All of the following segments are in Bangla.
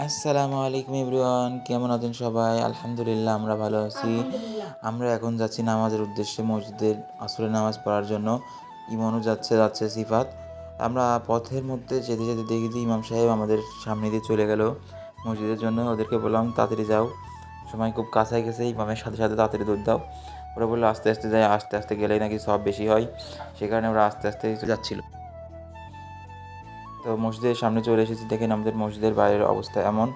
আসসালামু আলাইকুম এভরিওয়ান, কেমন আছেন সবাই? আলহামদুলিল্লাহ আমরা ভালো আছি। আমরা এখন যাচ্ছি নামাজের উদ্দেশ্যে মসজিদের আসরের নামাজ পড়ার জন্য। ইমনও যাচ্ছে সিফাত। আমরা পথের মধ্যে যেতে যেতে দেখি যে ইমাম সাহেব আমাদের সামনে দিয়ে চলে গেল মসজিদের জন্য। ওদেরকে বললাম তাড়াতাড়ি যাও, সময় খুব কাছাই গেছে, ইমামের সাথে সাথে তাড়াতাড়ি দৌড় দাও। ওরা বললো আস্তে আস্তে যাই, আস্তে আস্তে গেলেই নাকি সব বেশি হয়, সে কারণে ওরা আস্তে আস্তে যাচ্ছিল। তো মসজিদের সামনে চলে এসেছি, দেখেন আমাদের মসজিদের বাইরের অবস্থা এমন।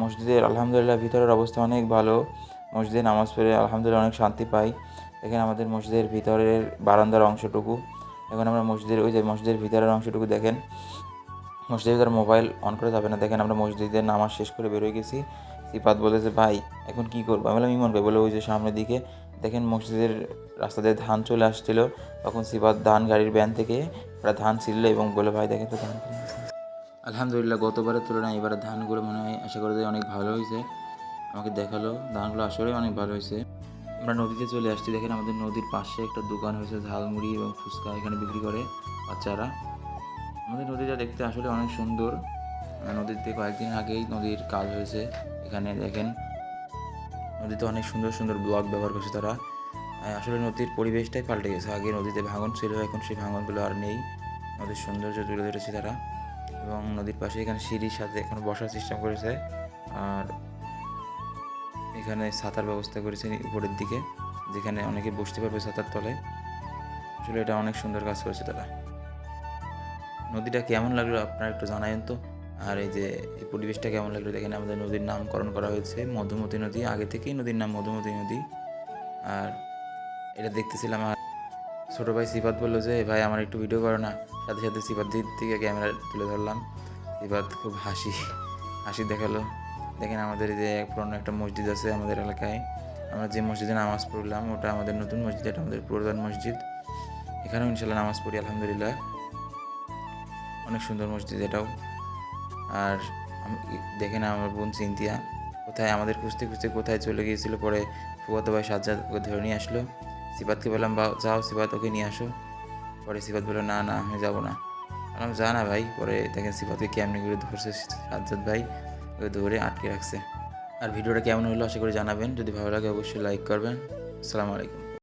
মসজিদের আলহামদুলিল্লাহ ভিতরের অবস্থা অনেক ভালো। মসজিদে নামাজ পড়ে আলহামদুলিল্লাহ অনেক শান্তি পাই। দেখেন আমাদের মসজিদের ভিতরের বারান্দার অংশটুকু। এখন আমরা মসজিদের ভিতরের অংশটুকু দেখেন। মসজিদের ভিতরে মোবাইল অন করা যাবে না। দেখেন আমরা মসজিদের নামাজ শেষ করে বেরোয় গেছি। সিফাত বলেছে ভাই এখন কী করবো? আমি বললাম ইমন ভাই, বলে ওই যে সামনের দিকে দেখেন মসজিদের রাস্তা দিয়ে ধান চলে আসছিল। তখন সিফাত ধান গাড়ির ভ্যান থেকে ওরা ধান ছিললো এবং বলে ভাই দেখেন তো ধান। আলহামদুলিল্লাহ গতবারের তুলনায় এবারে ধানগুলো মনে হয় আশা করা যায় অনেক ভালো হয়েছে। আমাকে দেখালো ধানগুলো আসলেই অনেক ভালো হয়েছে। আমরা নদীতে চলে আসছি, দেখেন আমাদের নদীর পাশে একটা দোকান হয়েছে ঝালমুড়ি এবং ফুচকা এখানে বিক্রি করে বাচ্চারা। আমাদের নদীটা দেখতে আসলে অনেক সুন্দর। নদীতে কয়েকদিন আগেই নদীর কাজ হয়েছে। এখানে দেখেন নদীতে অনেক সুন্দর সুন্দর ব্লক ব্যবহার করছে তারা। আসলে নদীর পরিবেশটাই পাল্টে গেছে। আগে নদীতে ভাঙন ছিল, এখন সেই ভাঙনগুলো আর নেই। নদীর সৌন্দর্য তুলে ধরেছে তারা এবং নদীর পাশে এখানে সিঁড়ির সাথে এখানে বসার সিস্টেম করেছে। আর এখানে ছাতার ব্যবস্থা করেছে উপরের দিকে, যেখানে অনেকে বসতে পারবে ছাতার তলে। আসলে এটা অনেক সুন্দর কাজ করেছে তারা। নদীটা কেমন লাগলো আপনারা একটু জানাবেন তো। আর এই পরিবেশটা কেমন লাগলো দেখেন, আমাদের নদীর নামকরণ করা হয়েছে মধুমতি নদী। আগে থেকেই নদীর নাম মধুমতি নদী। আর এটা দেখতেছিলাম, আর ছোটো ভাই সিফাত বললো যে ভাই আমার একটু ভিডিও করো না। সাথে সাথে সিফাত দিক থেকে ক্যামেরা তুলে ধরলাম। সিফাত খুব হাসি দেখালো। দেখেন আমাদের যে পুরনো একটা মসজিদ আছে আমাদের এলাকায়, আমরা যে মসজিদে নামাজ পড়লাম ওটা আমাদের নতুন মসজিদ, এটা আমাদের পুরাতন মসজিদ। এখানেও ইনশাল্লাহ নামাজ পড়ি আলহামদুলিল্লাহ। অনেক সুন্দর মসজিদ এটাও। আর দেখেন আমার বোন সিনথিয়া কোথায় আমাদের খুঁজতে খুঁজতে কোথায় চলে গিয়েছিল, পরে ফুয়াতো ভাই সাজ্জাদ ওকে ধরে নিয়ে আসলো। সিফাতকে বললাম বা যাও সিফাত ওকে নিয়ে আসো। পরে সিফাত বললো না না আমি যাবো না। বললাম যা না ভাই। পরে দেখেন সিফাতকে কেমনি করে ধরছে সাজ্জাদ ভাই, ওকে ধরে আটকে রাখছে। আর ভিডিওটা কেমন হলো আশা করি জানাবেন। যদি ভালো লাগে অবশ্যই লাইক করবেন। আসসালামু আলাইকুম।